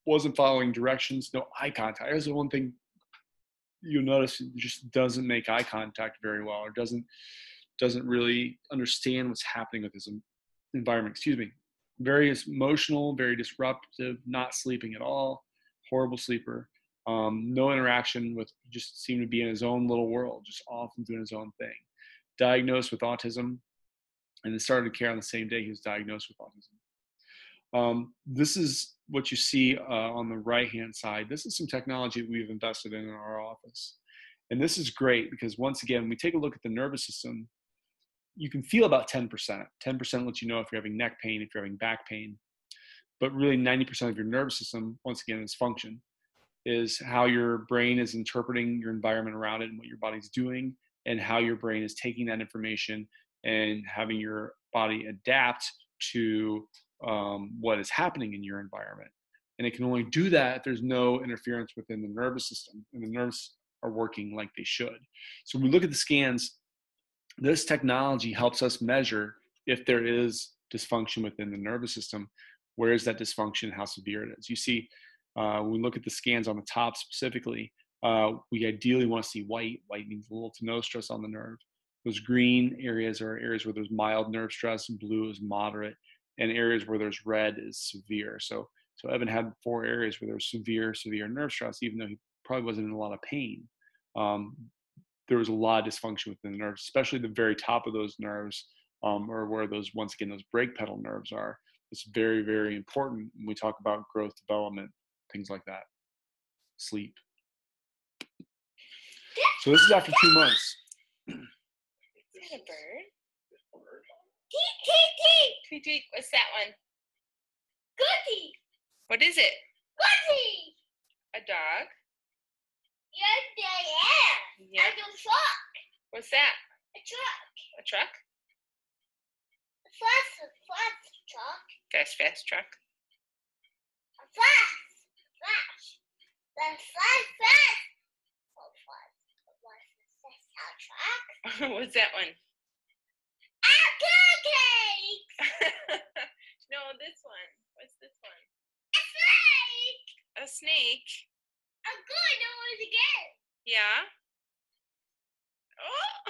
Speaker 1: wasn't following directions, no eye contact. There's the one thing you'll notice, he just doesn't make eye contact very well, or doesn't really understand what's happening with his environment. Very emotional, very disruptive, not sleeping at all, horrible sleeper, no interaction with, just seemed to be in his own little world, just off and doing his own thing. Diagnosed with autism, and then started care on the same day he was diagnosed with autism. This is what you see on the right-hand side. This is some technology that we've invested in our office. And this is great because, once again, when we take a look at the nervous system, you can feel about 10%. 10% lets you know if you're having neck pain, if you're having back pain. But really 90% of your nervous system, once again, is function, is how your brain is interpreting your environment around it and what your body's doing, and how your brain is taking that information and having your body adapt to what is happening in your environment. And it can only do that if there's no interference within the nervous system and the nerves are working like they should. So when we look at the scans, this technology helps us measure if there is dysfunction within the nervous system. Where is that dysfunction, how severe it is. You see, when we look at the scans on the top specifically, we ideally want to see white. White means little to no stress on the nerve. Those green areas are areas where there's mild nerve stress, and blue is moderate, and areas where there's red is severe. So Evan had 4 areas where there was severe nerve stress, even though he probably wasn't in a lot of pain. There was a lot of dysfunction within the nerves, especially the very top of those nerves, or where those, once again, those brake pedal nerves are. It's very, very important when we talk about growth, development, things like that. Sleep. So this is after 2 months.
Speaker 4: Is that a bird? Tweet, tweet, tweet. Tweet, tweet. What's that one? Goody. What is it? Puppy.
Speaker 5: A dog.
Speaker 4: Yes, I am.
Speaker 5: Yeah.
Speaker 4: And a truck.
Speaker 5: What's that?
Speaker 4: A truck.
Speaker 5: A truck?
Speaker 4: A fast truck.
Speaker 5: Fast truck.
Speaker 4: A fast. The fast. Oh, fast. What's a truck?
Speaker 5: What's that one?
Speaker 4: A cupcake.
Speaker 5: No, this one. What's this one?
Speaker 4: A snake.
Speaker 5: A snake.
Speaker 4: A good noise again.
Speaker 5: Yeah. Oh.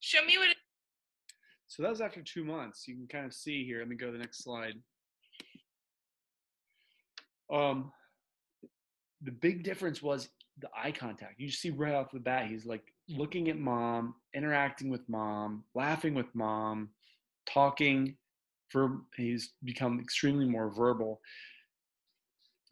Speaker 5: Show me what.
Speaker 1: So that was after 2 months. You can kind of see here. Let me go to the next slide. The big difference was the eye contact. You see right off the bat, he's like looking at mom, interacting with mom, laughing with mom, talking. He's become extremely more verbal.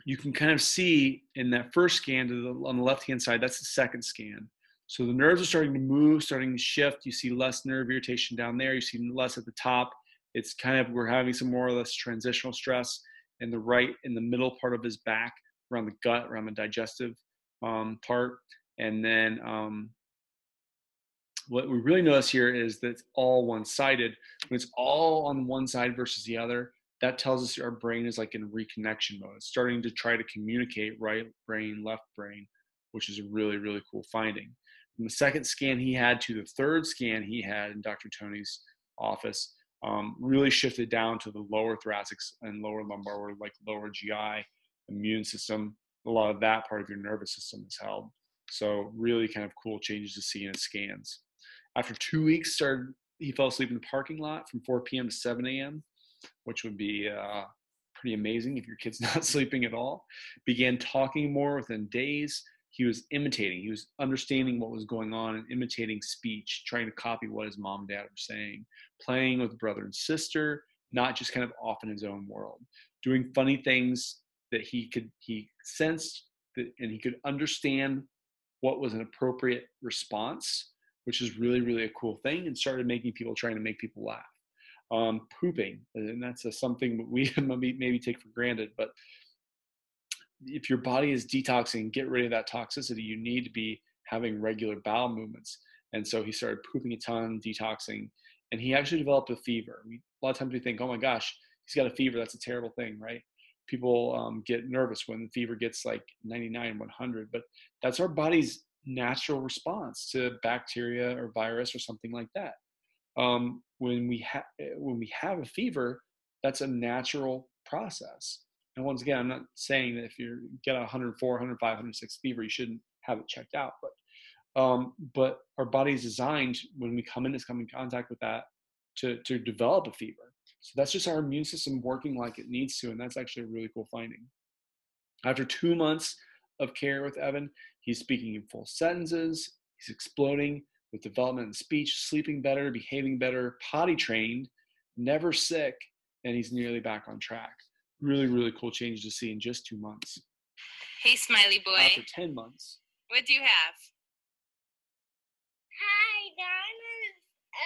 Speaker 1: You can kind of see in that first scan on the left-hand side, that's the second scan. So the nerves are starting to move, starting to shift. You see less nerve irritation down there. You see less at the top. It's kind of, we're having some more or less transitional stress in the middle part of his back, around the gut, around the digestive part. And then what we really notice here is that it's all one-sided. When it's all on one side versus the other, that tells us our brain is like in reconnection mode. It's starting to try to communicate right brain, left brain, which is a really, really cool finding. From the second scan he had to the third scan he had in Dr. Tony's office, really shifted down to the lower thoracic and lower lumbar, or like lower GI, immune system. A lot of that part of your nervous system is held. So really kind of cool changes to see in his scans. After 2 weeks, he fell asleep in the parking lot from 4 p.m. to 7 a.m., which would be pretty amazing if your kid's not sleeping at all. Began talking more within days. He was imitating. He was understanding what was going on and imitating speech, trying to copy what his mom and dad were saying, playing with brother and sister, not just kind of off in his own world, doing funny things that he sensed that, and he could understand what was an appropriate response, which is really, really a cool thing, and started trying to make people laugh. Pooping, and that's something that we maybe take for granted, but if your body is detoxing, get rid of that toxicity, you need to be having regular bowel movements. And so he started pooping a ton, detoxing, and he actually developed a fever. A lot of times we think, oh my gosh, he's got a fever, that's a terrible thing, right? People get nervous when the fever gets like 99, 100, but that's our body's natural response to bacteria or virus or something like that. When we have a fever, that's a natural process. And once again, I'm not saying that if you get a 104, 105, 106 fever, you shouldn't have it checked out. But our body is designed, when we come in contact with that, to develop a fever. So that's just our immune system working like it needs to, and that's actually a really cool finding. After 2 months of care with Evan, he's speaking in full sentences, he's exploding with development in speech, sleeping better, behaving better, potty trained, never sick, and he's nearly back on track. Really, really cool changes to see in just 2 months.
Speaker 5: Hey, smiley boy.
Speaker 1: After 10 months.
Speaker 5: What do you have?
Speaker 4: Hi, my name is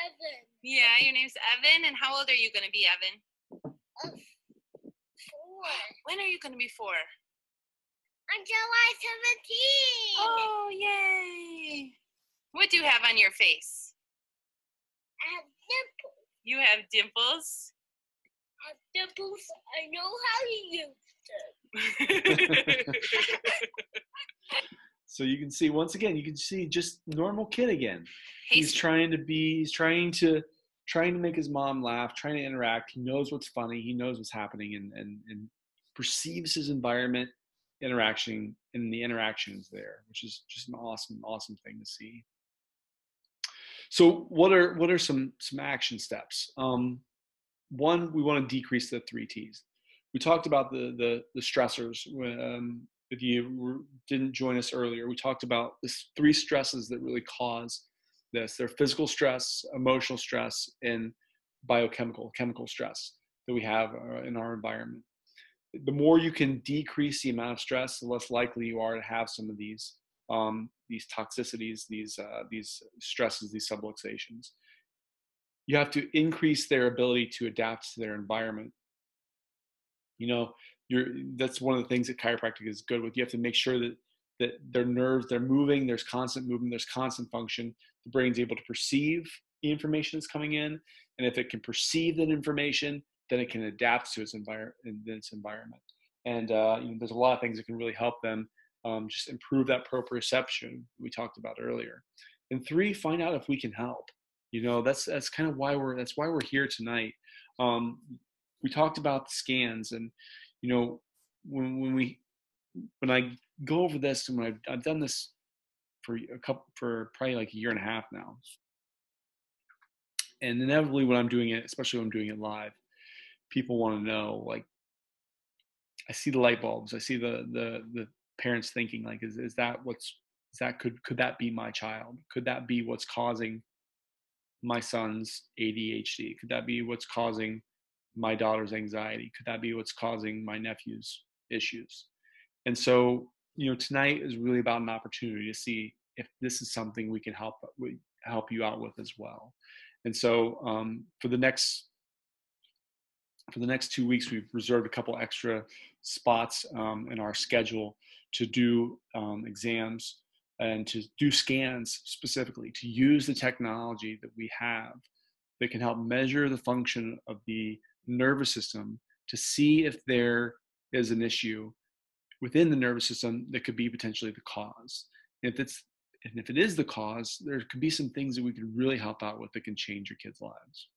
Speaker 4: Evan.
Speaker 5: Yeah, your name's Evan. And how old are you going to be, Evan?
Speaker 4: 4.
Speaker 5: When are you going to be 4?
Speaker 4: On July 17th.
Speaker 5: Oh, yay. What do you have on your face?
Speaker 4: I have dimples.
Speaker 5: You have dimples?
Speaker 4: I have dimples. I know how to use them.
Speaker 1: So you can see, once again, just normal kid again. He's trying to make his mom laugh, trying to interact. He knows what's funny. He knows what's happening, and perceives his environment, interaction, and the interactions there, which is just an awesome, awesome thing to see. So what are some action steps? One, we want to decrease the 3 T's. We talked about the stressors. If you didn't join us earlier, we talked about the 3 stresses that really cause this. They're physical stress, emotional stress, and chemical stress that we have in our environment. The more you can decrease the amount of stress, the less likely you are to have some of these toxicities, these stresses, these subluxations. You have to increase their ability to adapt to their environment. that's one of the things that chiropractic is good with. You have to make sure that their nerves, they're moving, there's constant movement, there's constant function. The brain's able to perceive the information that's coming in. And if it can perceive that information, then it can adapt to its environment. And there's a lot of things that can really help them just improve that proprioception we talked about earlier. And 3, find out if we can help. That's kind of why we're here tonight. We talked about the scans, and when I go over this, and when I've done this for probably like a year and a half now, and inevitably when I'm doing it, especially when I'm doing it live, people want to know, like, I see the light bulbs, I see the parents thinking, like, could that be my child? Could that be what's causing my son's ADHD? Could that be what's causing my daughter's anxiety? Could that be what's causing my nephew's issues? And so, tonight is really about an opportunity to see if this is something we can help you out with as well. And so, for the next 2 weeks, we've reserved a couple extra spots in our schedule to do exams and to do scans specifically, to use the technology that we have that can help measure the function of the nervous system to see if there is an issue within the nervous system that could be potentially the cause. And if it is the cause, there could be some things that we could really help out with that can change your kids' lives.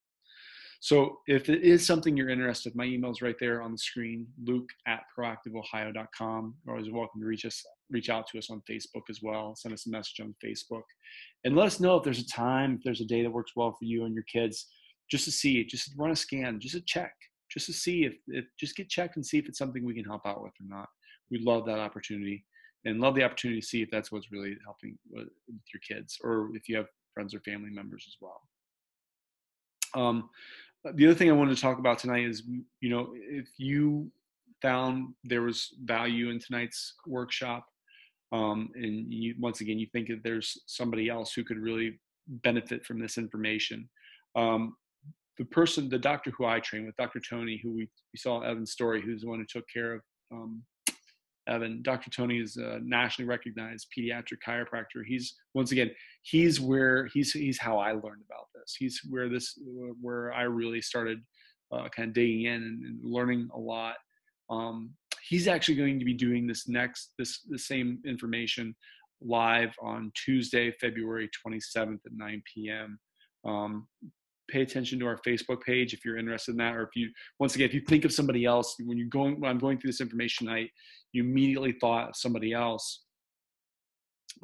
Speaker 1: So if it is something you're interested, my email is right there on the screen, luke@proactiveohio.com. You're always welcome to reach out to us on Facebook as well. Send us a message on Facebook. And let us know if there's a time, if there's a day that works well for you and your kids, just to see, just run a scan, just to check, just to see just get checked and see if it's something we can help out with or not. We'd love that opportunity, and love the opportunity to see if that's what's really helping with your kids, or if you have friends or family members as well. The other thing I wanted to talk about tonight is, if you found there was value in tonight's workshop, and once again, you think that there's somebody else who could really benefit from this information, the doctor who I train with, Dr. Tony, who we saw Evan's story, who's the one who took care of Evan. Dr. Tony is a nationally recognized pediatric chiropractor. He's how I learned about this. He's where I really started kind of digging in and learning a lot. He's actually going to be doing the same information live on Tuesday, February 27th at 9 p.m. Pay attention to our Facebook page if you're interested in that, or if you think of somebody else when I'm going through this information tonight, you immediately thought of somebody else,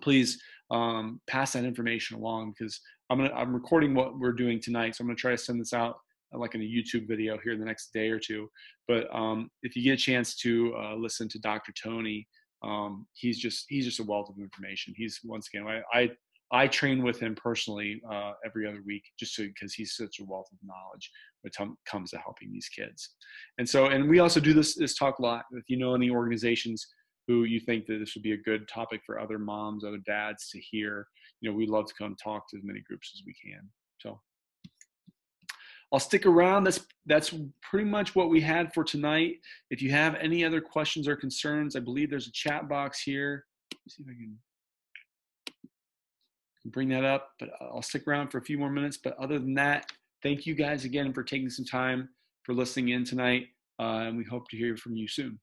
Speaker 1: please pass that information along, because I'm recording what we're doing tonight, so I'm going to try to send this out like in a YouTube video here in the next day or two. But if you get a chance to listen to Dr. Tony, he's just a wealth of information. He's, once again, I train with him personally every other week, because he's such a wealth of knowledge when it comes to helping these kids. And we also do this talk a lot. If you know any organizations who you think that this would be a good topic for other moms, other dads to hear, we'd love to come talk to as many groups as we can. So I'll stick around. That's pretty much what we had for tonight. If you have any other questions or concerns, I believe there's a chat box here. Let's see if I can bring that up, but I'll stick around for a few more minutes. But other than that, thank you guys again for taking some time for listening in tonight, and we hope to hear from you soon.